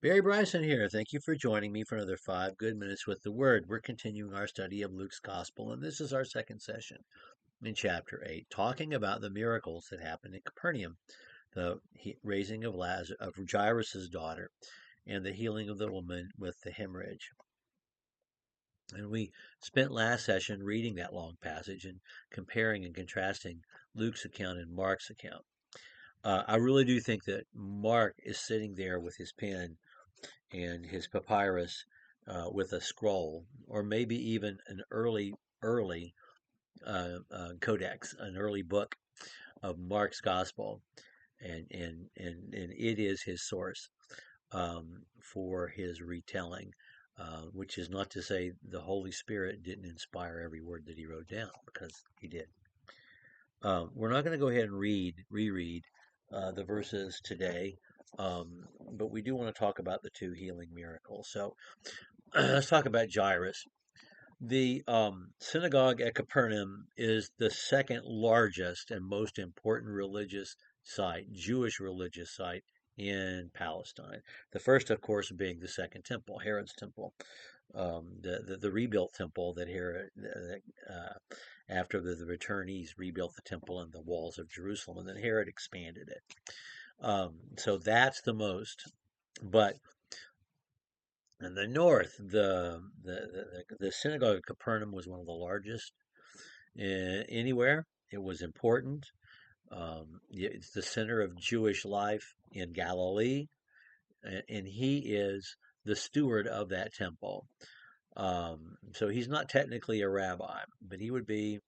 Barry Bryson here. Thank you for joining me for another 5 good minutes with the Word. We're continuing our study of Luke's Gospel, and this is our second session in chapter 8, talking about the miracles that happened in Capernaum, the raising of Jairus' daughter, and the healing of the woman with the hemorrhage. And we spent last session reading that long passage and comparing and contrasting Luke's account and Mark's account. I really do think that Mark is sitting there with his pen and his papyrus with a scroll, or maybe even an early codex, an early book of Mark's gospel, and it is his source for his retelling, which is not to say the Holy Spirit didn't inspire every word that he wrote down, because he did. We're not going to go ahead and reread the verses today, but we do want to talk about the two healing miracles. So let's talk about Jairus. The synagogue at Capernaum is the second largest and most important religious site, Jewish religious site in Palestine. The first, of course, being the Second Temple, Herod's temple, the rebuilt temple that Herod, after the returnees rebuilt the temple and the walls of Jerusalem, and then Herod expanded it. So that's the most. But in the north, the synagogue of Capernaum was one of the largest anywhere. It was important. It's the center of Jewish life in Galilee, and he is the steward of that temple. So he's not technically a rabbi, but he would be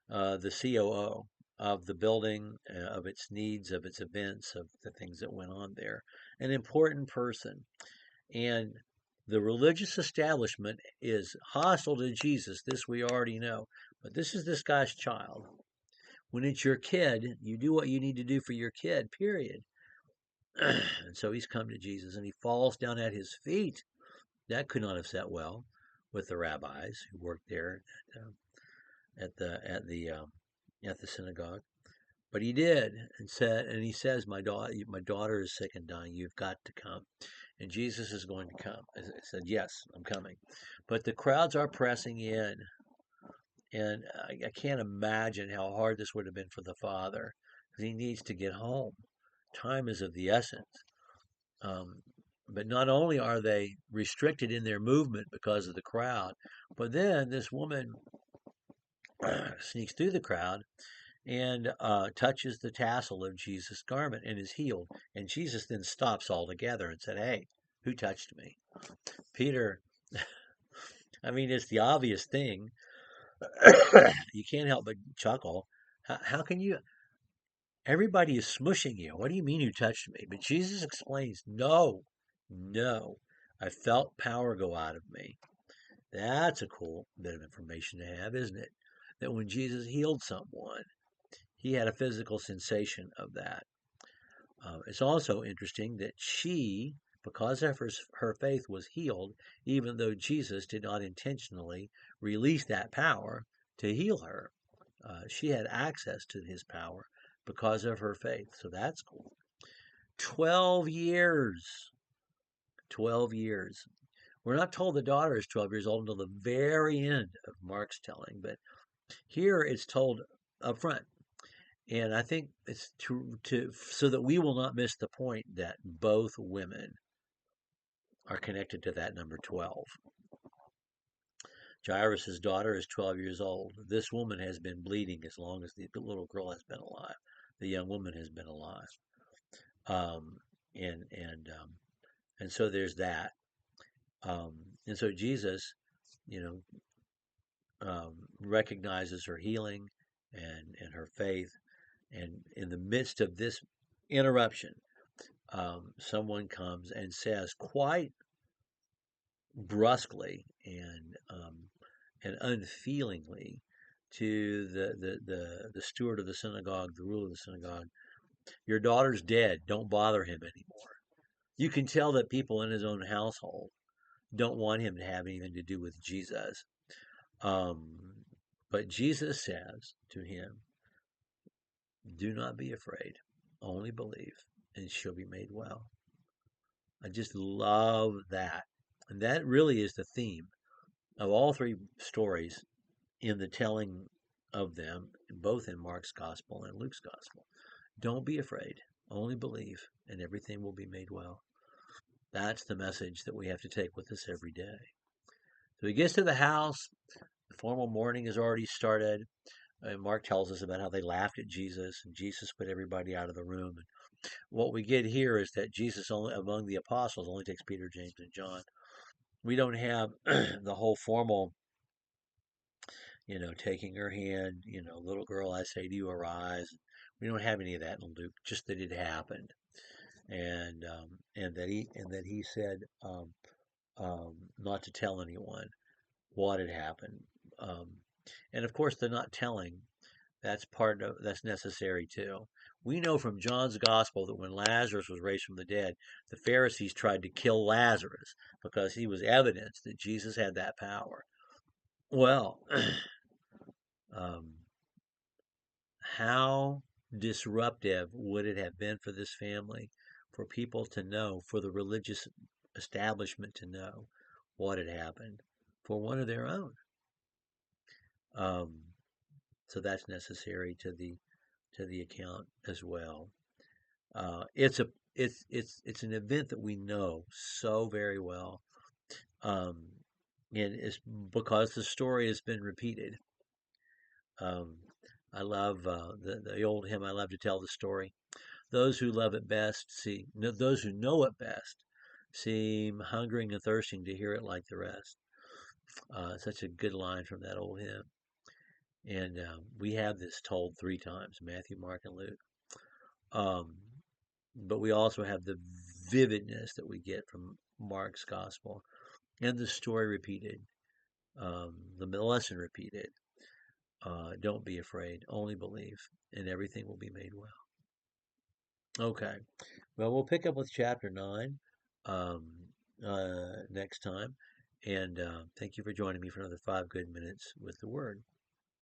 the COO of the building, of its needs, of its events, of the things that went on there. An important person. And the religious establishment is hostile to Jesus. This we already know. But this is this guy's child. When it's your kid, you do what you need to do for your kid, period. And so he's come to Jesus and he falls down at his feet. That could not have sat well with the rabbis who worked there at the synagogue. But he did, and he says, my daughter is sick and dying. You've got to come. And Jesus is going to come. I said, yes, I'm coming. But the crowds are pressing in. And I can't imagine how hard this would have been for the father, because he needs to get home. Time is of the essence. But not only are they restricted in their movement because of the crowd, but then this woman sneaks through the crowd and touches the tassel of Jesus' garment and is healed. And Jesus then stops altogether and said, hey, who touched me? Peter, I mean, it's the obvious thing. You can't help but chuckle. How can you? Everybody is smushing you. What do you mean you touched me? But Jesus explains, no, no. I felt power go out of me. That's a cool bit of information to have, isn't it? That when Jesus healed someone, he had a physical sensation of that. It's also interesting that she, because of her faith, was healed, even though Jesus did not intentionally release that power to heal her. She had access to his power because of her faith. So that's cool. 12 years. 12 years. We're not told the daughter is 12 years old until the very end of Mark's telling, but here it's told up front. And I think it's so that we will not miss the point that both women are connected to that number 12. Jairus' daughter is 12 years old. This woman has been bleeding as long as the little girl has been alive. The young woman has been alive. Um, and and um, and so there's that. And so Jesus, you recognizes her healing and her faith. And in the midst of this interruption, someone comes and says quite brusquely and unfeelingly to the steward of the synagogue, the ruler of the synagogue, your daughter's dead. Don't bother him anymore. You can tell that people in his own household don't want him to have anything to do with Jesus. But Jesus says to him, do not be afraid, only believe, and she'll be made well. I just love that. And that really is the theme of all three stories in the telling of them, both in Mark's gospel and Luke's gospel. Don't be afraid, only believe, and everything will be made well. That's the message that we have to take with us every day. So he gets to the house. The formal mourning has already started. Mark tells us about how they laughed at Jesus, and Jesus put everybody out of the room. And what we get here is that Jesus, only among the apostles, only takes Peter, James, and John. We don't have the whole formal, taking her hand, little girl, I say to you, arise. We don't have any of that in Luke, just that it happened, and that he said not to tell anyone what had happened, um, and of course the not telling, that's necessary too. We know from John's gospel that when Lazarus was raised from the dead, the Pharisees tried to kill Lazarus because he was evidence that Jesus had that power. Well, um, how disruptive would it have been for this family, for people to know, for the religious establishment to know what had happened, for one of their own? Um, so that's necessary to the account as well. It's an event that we know so very well, um, and it's because the story has been repeated. Um, I love the old hymn. I love to tell the story. Those who love it best see no, those who know it best seem hungering and thirsting to hear it like the rest. Such a good line from that old hymn. And we have this told three times: Matthew, Mark, and Luke. Um, but we also have the vividness that we get from Mark's gospel and the story repeated, the lesson repeated. Don't be afraid, only believe, and everything will be made well. Okay, well, we'll pick up with chapter 9 um, next time. And thank you for joining me for another 5 good minutes with the Word.